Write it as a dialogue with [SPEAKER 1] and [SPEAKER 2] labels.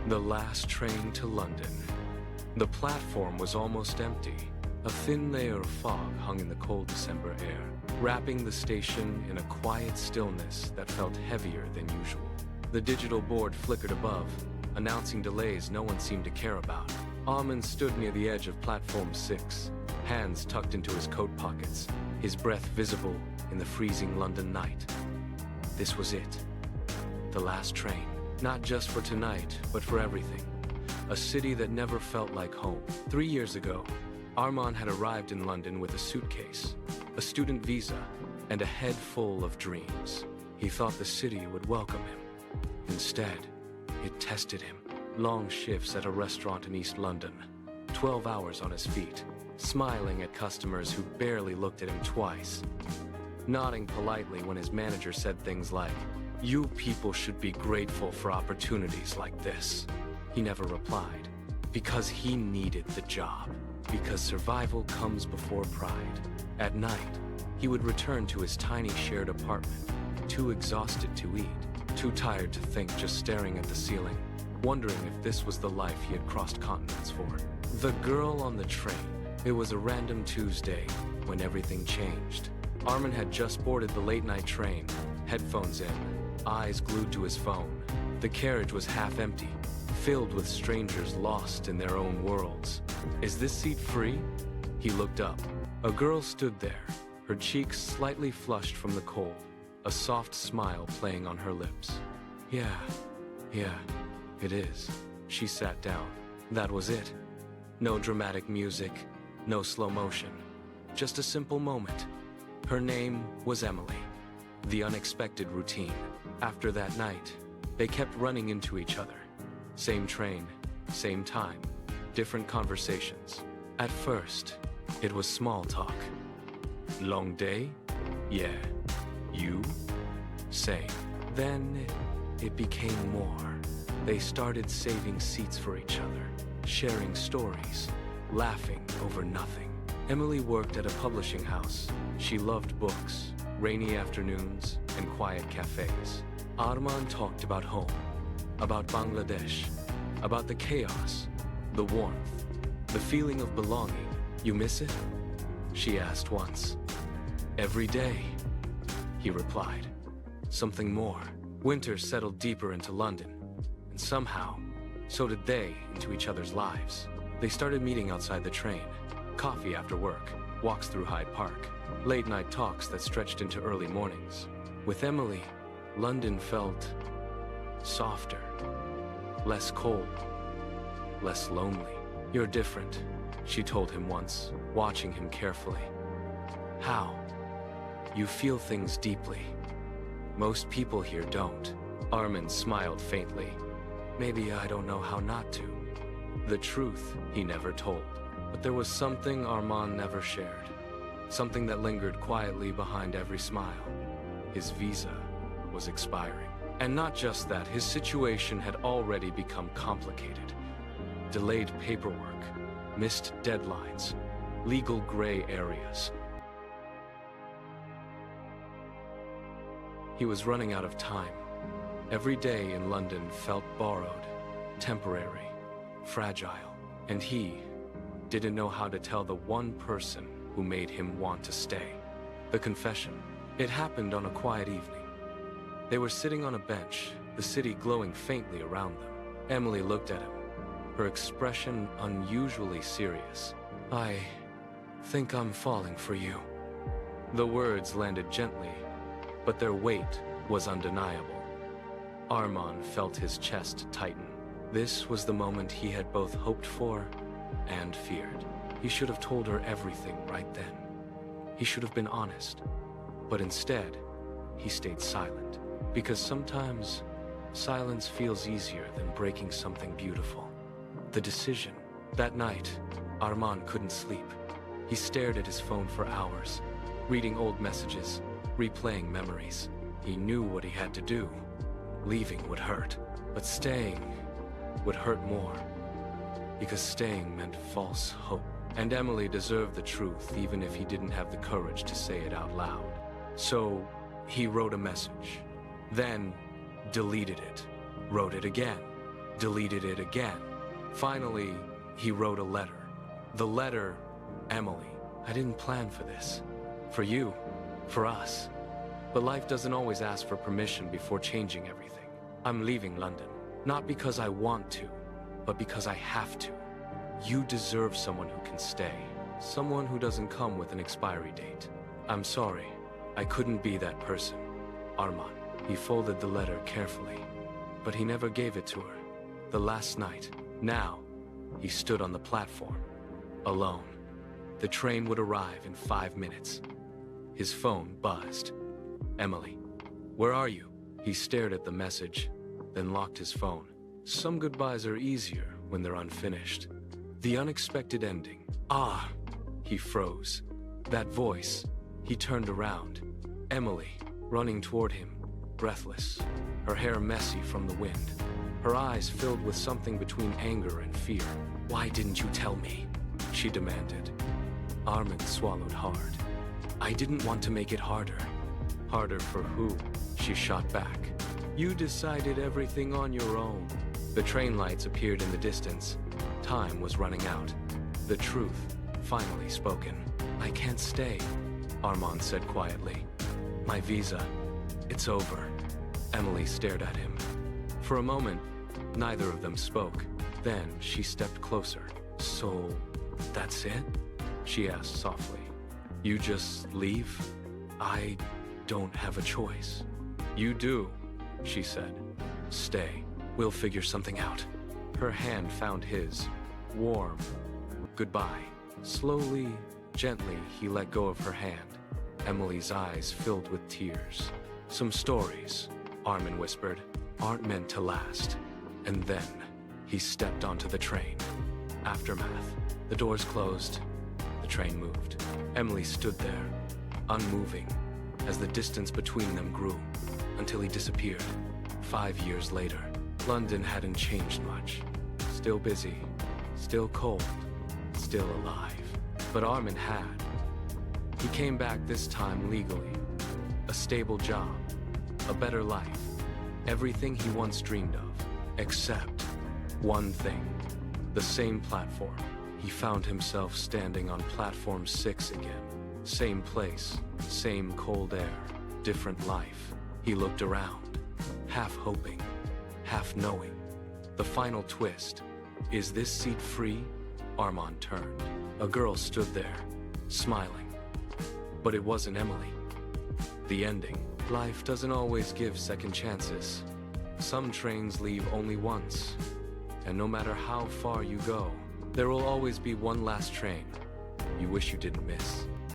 [SPEAKER 1] The last train to London. The platform was almost empty. A thin layer of fog hung in the cold December air, wrapping the station in a quiet stillness that felt heavier than usual. The digital board flickered above, announcing delays no one seemed to care about. Arman stood near the edge of platform 6, hands tucked into his coat pockets, his breath visible in the freezing London night. This was it. The last train. Not just for tonight, but for everything. A city that never felt like home. 3 years ago, Arman had arrived in London with a suitcase, a student visa, and a head full of dreams. He thought the city would welcome him. Instead, it tested him. Long shifts at a restaurant in East London, 12 hours on his feet, smiling at customers who barely looked at him twice, nodding politely when his manager said things like, "You people should be grateful for opportunities like this." He never replied, because he needed the job, because survival comes before pride. At night, he would return to his tiny shared apartment, too exhausted to eat, too tired to think, just staring at the ceiling, wondering if this was the life he had crossed continents for. The girl on the train. It was a random Tuesday when everything changed. Arman had just boarded the late-night train, headphones in, eyes glued to his phone. The carriage was half empty, filled with strangers lost in their own worlds. "Is this seat free?" He looked up. A girl stood there, her cheeks slightly flushed from the cold, a soft smile playing on her lips. Yeah, it is." She sat down. That was it. No dramatic music, no slow motion. Just a simple moment. Her name was Emily. The unexpected routine. After that night, they kept running into each other. Same train, same time, different conversations. At first, it was small talk. "Long day? Yeah. You? Same." Then, it became more. They started saving seats for each other, sharing stories, laughing over nothing. Emily worked at a publishing house. She loved books, rainy afternoons, and quiet cafes. Arman talked about home, about Bangladesh, about the chaos, the warmth, the feeling of belonging. "You miss it?" she asked once. "Every day," he replied. Something more. Winter settled deeper into London, and somehow, so did they into each other's lives. They started meeting outside the train, coffee after work, walks through Hyde Park, late-night talks that stretched into early mornings. With Emily, London felt softer, less cold, less lonely. "You're different," she told him once, watching him carefully. "How?" "You feel things deeply. Most people here don't." Arman smiled faintly. "Maybe I don't know how not to." The truth he never told. But there was something Arman never shared. Something that lingered quietly behind every smile. His visa was expiring. And not just that, his situation had already become complicated. Delayed paperwork, missed deadlines, legal gray areas. He was running out of time. Every day in London felt borrowed, temporary, fragile. And he didn't know how to tell the one person who made him want to stay. The confession. It happened on a quiet evening. They were sitting on a bench, the city glowing faintly around them. Emily looked at him, her expression unusually serious. "I think I'm falling for you." The words landed gently, but their weight was undeniable. Arman felt his chest tighten. This was the moment he had both hoped for and feared. He should have told her everything right then. He should have been honest. But instead, he stayed silent. Because sometimes, silence feels easier than breaking something beautiful. The decision. That night, Arman couldn't sleep. He stared at his phone for hours, reading old messages, replaying memories. He knew what he had to do. Leaving would hurt, but staying would hurt more. Because staying meant false hope. And Emily deserved the truth even if he didn't have the courage to say it out loud. So, he wrote a message. Then, deleted it. Wrote it again. deleted it again. Finally, he wrote a letter. The letter, Emily, I didn't plan for this. For you, for us. But life doesn't always ask for permission before changing everything. I'm leaving London, not because I want to, but because I have to. You deserve someone who can stay, someone who doesn't come with an expiry date. I'm sorry, I couldn't be that person. Arman. He folded the letter carefully, but he never gave it to her. The last night. Now, he stood on the platform, alone. The train would arrive in 5 minutes. His phone buzzed. Emily, where are you? He stared at the message, then locked his phone. Some goodbyes are easier when they're unfinished. The unexpected ending. Ah! He froze. That voice. He turned around. Emily, running toward him, breathless, her hair messy from the wind. Her eyes filled with something between anger and fear. Why didn't you tell me? She demanded. Arman swallowed hard. I didn't want to make it harder. Harder for who? She shot back. You decided everything on your own. The train lights appeared in the distance. Time was running out. The truth, finally spoken. I can't stay, Arman said quietly. My visa, it's over. Emily stared at him. For a moment, neither of them spoke. Then she stepped closer. So, that's it? She asked softly. You just leave? I don't have a choice. You do, she said. Stay. We'll figure something out. Her hand found his. Warm. Goodbye. Slowly, gently, he let go of her hand. Emily's eyes filled with tears. Some stories, Arman whispered, aren't meant to last. And then, he stepped onto the train. Aftermath. The doors closed. The train moved. Emily stood there, unmoving, as the distance between them grew, until he disappeared. 5 years later, London hadn't changed much. Still busy, still cold, still alive. But Arman had. He came back this time legally. A stable job, a better life, everything he once dreamed of, except one thing. The same platform. He found himself standing on platform 6 again. Same place, same cold air, different life. He looked around, half hoping, half knowing. The final twist. Is this seat free? Arman turned. A girl stood there, smiling. But it wasn't Emily. The ending. Life doesn't always give second chances. Some trains leave only once. And no matter how far you go, there will always be one last train you wish you didn't miss.